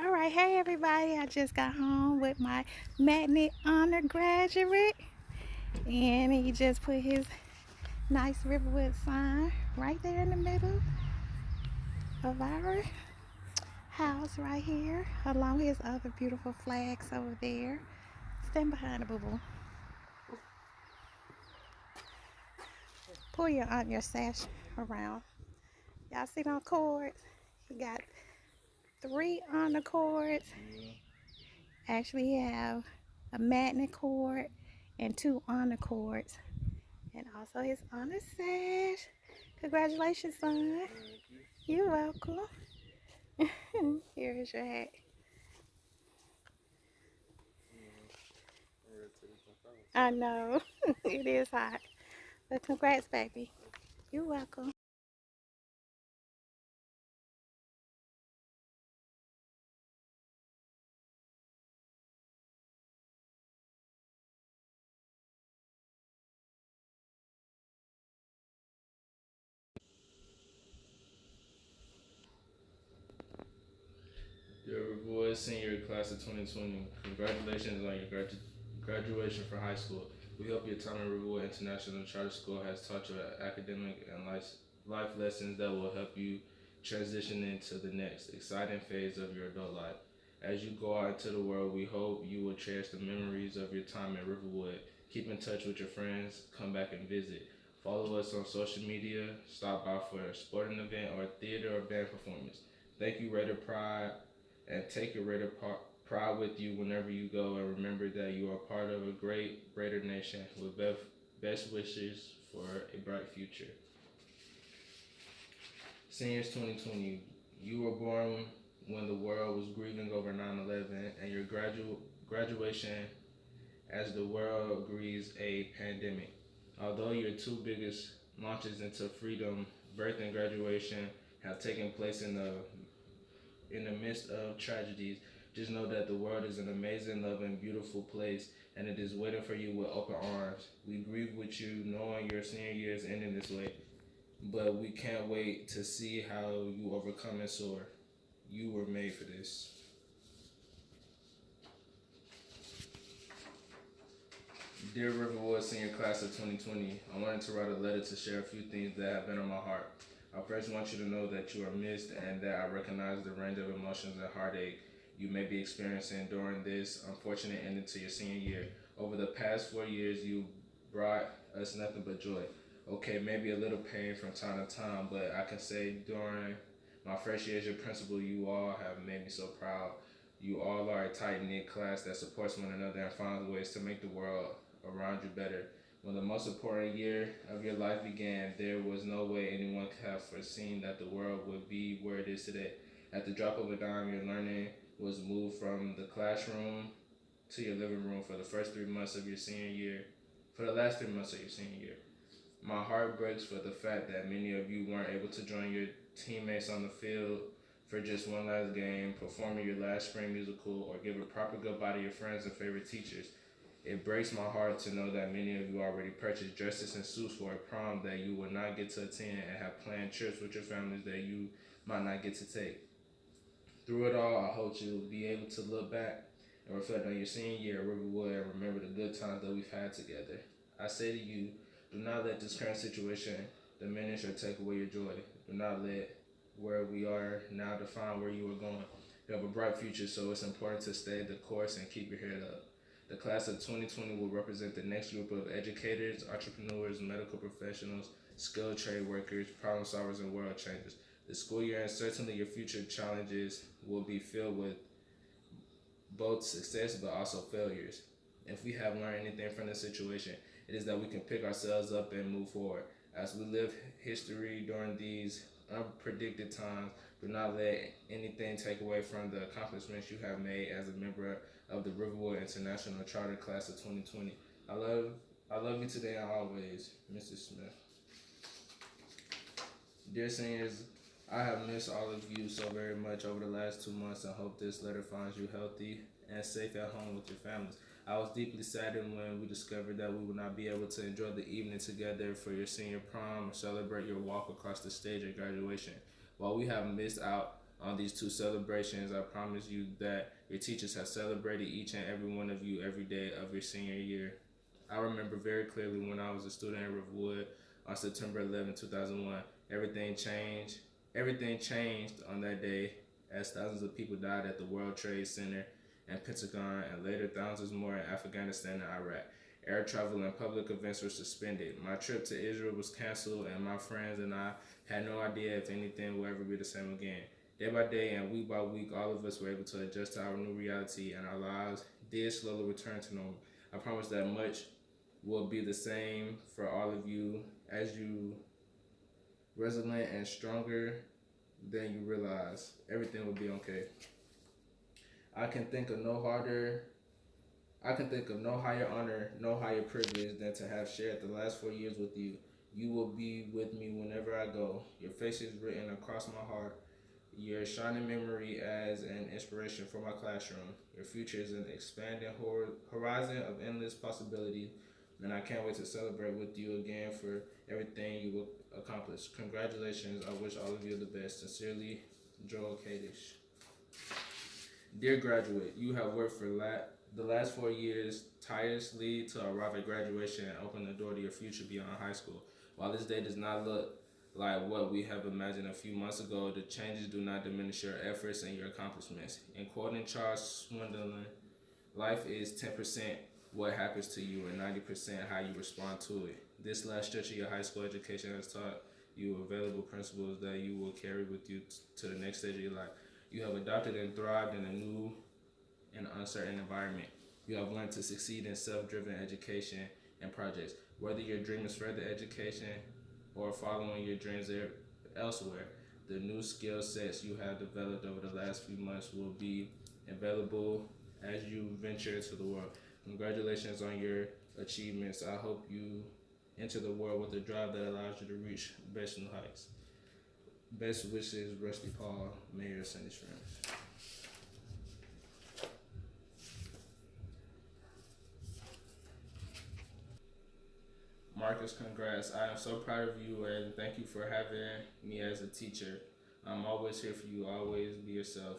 All right, hey everybody. I just got home with my magnet honor graduate, and he just put his nice Riverwood sign right there in the middle of our house right here, along with his other beautiful flags over there. Stand behind the boo boo. Pull your sash around. Y'all see those cords? He got three honor cords. Actually, he have a magnet cord and two honor cords. And also his honor sash. Congratulations, son. You're welcome. Here is your hat. I know. It is hot. But congrats, baby. You're welcome. Your boy senior class of 2020. Congratulations on your graduation from high school. We hope your time at Riverwood International Charter School has taught you academic and life lessons that will help you transition into the next exciting phase of your adult life. As you go out into the world, we hope you will cherish the memories of your time at Riverwood. Keep in touch with your friends, come back and visit. Follow us on social media, stop by for a sporting event or theater or band performance. Thank you, Raider Pride, and take your pride with you whenever you go, and remember that you are part of a great Raider nation with best wishes for a bright future. Seniors 2020, you were born when the world was grieving over 9/11, and your graduation as the world grieves a pandemic. Although your two biggest launches into freedom, birth and graduation, have taken place in the midst of tragedies, just know that the world is an amazing, loving, beautiful place, and it is waiting for you with open arms. We grieve with you, knowing your senior year is ending this way, but we can't wait to see how you overcome and soar. You were made for this. Dear Riverwood Senior Class of 2020, I wanted to write a letter to share a few things that have been on my heart. I first want you to know that you are missed and that I recognize the range of emotions and heartache you may be experiencing during this unfortunate ending to your senior year. Over the past 4 years, you brought us nothing but joy. Okay, maybe a little pain from time to time, but I can say during my first year as your principal, you all have made me so proud. You all are a tight knit class that supports one another and finds ways to make the world around you better. When the most important year of your life began, there was no way anyone could have foreseen that the world would be where it is today. At the drop of a dime, your learning was moved from the classroom to your living room for the first 3 months of your senior year, for the last 3 months of your senior year. My heart breaks for the fact that many of you weren't able to join your teammates on the field for just one last game, performing your last spring musical, or give a proper goodbye to your friends and favorite teachers. It breaks my heart to know that many of you already purchased dresses and suits for a prom that you will not get to attend and have planned trips with your families that you might not get to take. Through it all, I hope you'll be able to look back and reflect on your senior year at Riverwood and remember the good times that we've had together. I say to you, do not let this current situation diminish or take away your joy. Do not let where we are now define where you are going. You have a bright future, so it's important to stay the course and keep your head up. The class of 2020 will represent the next group of educators, entrepreneurs, medical professionals, skilled trade workers, problem solvers, and world changers. The school year and certainly your future challenges will be filled with both success but also failures. If we have learned anything from this situation, it is that we can pick ourselves up and move forward. As we live history during these unpredicted times, do not let anything take away from the accomplishments you have made as a member of the Riverwood International Charter Class of 2020. I love I love you today and always, Mrs. Smith. Dear seniors, I have missed all of you so very much over the last 2 months and hope this letter finds you healthy and safe at home with your families. I was deeply saddened when we discovered that we would not be able to enjoy the evening together for your senior prom or celebrate your walk across the stage at graduation. While we have missed out On these two celebrations, I promise you that your teachers have celebrated each and every one of you every day of your senior year. I remember very clearly when I was a student at Riverwood on September 11, 2001. Everything changed. Everything changed on that day as thousands of people died at the World Trade Center and Pentagon, and later thousands more in Afghanistan and Iraq. Air travel and public events were suspended. My trip to Israel was canceled, and my friends and I had no idea if anything will ever be the same again. Day by day and week by week, all of us were able to adjust to our new reality, and our lives did slowly return to normal. I promise that much will be the same for all of you as you resilient and stronger than you realize. Everything will be okay. I can think of no higher honor, no higher privilege than to have shared the last 4 years with you. You will be with me whenever I go. Your face is written across my heart. Your shining memory as an inspiration for my classroom. Your future is an expanding horizon of endless possibility, and I can't wait to celebrate with you again for everything you will accomplish. Congratulations. I wish all of you the best. Sincerely, Joel Kadish. Dear graduate, you have worked for the last 4 years tirelessly to arrive at graduation and open the door to your future beyond high school. While this day does not look like what we have imagined a few months ago, the changes do not diminish your efforts and your accomplishments. In quoting Charles Swindoll, life is 10% what happens to you and 90% how you respond to it. This last stretch of your high school education has taught you valuable principles that you will carry with you to the next stage of your life. You have adopted and thrived in a new and uncertain environment. You have learned to succeed in self-driven education and projects. Whether your dream is further education or following your dreams elsewhere, the new skill sets you have developed over the last few months will be available as you venture into the world. Congratulations on your achievements. I hope you enter the world with a drive that allows you to reach best new heights. Best wishes, Rusty Paul, Mayor of Sandy Springs. Marcus, congrats. I am so proud of you and thank you for having me as a teacher. I'm always here for you. Always be yourself.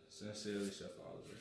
Sincerely, Chef Oliver.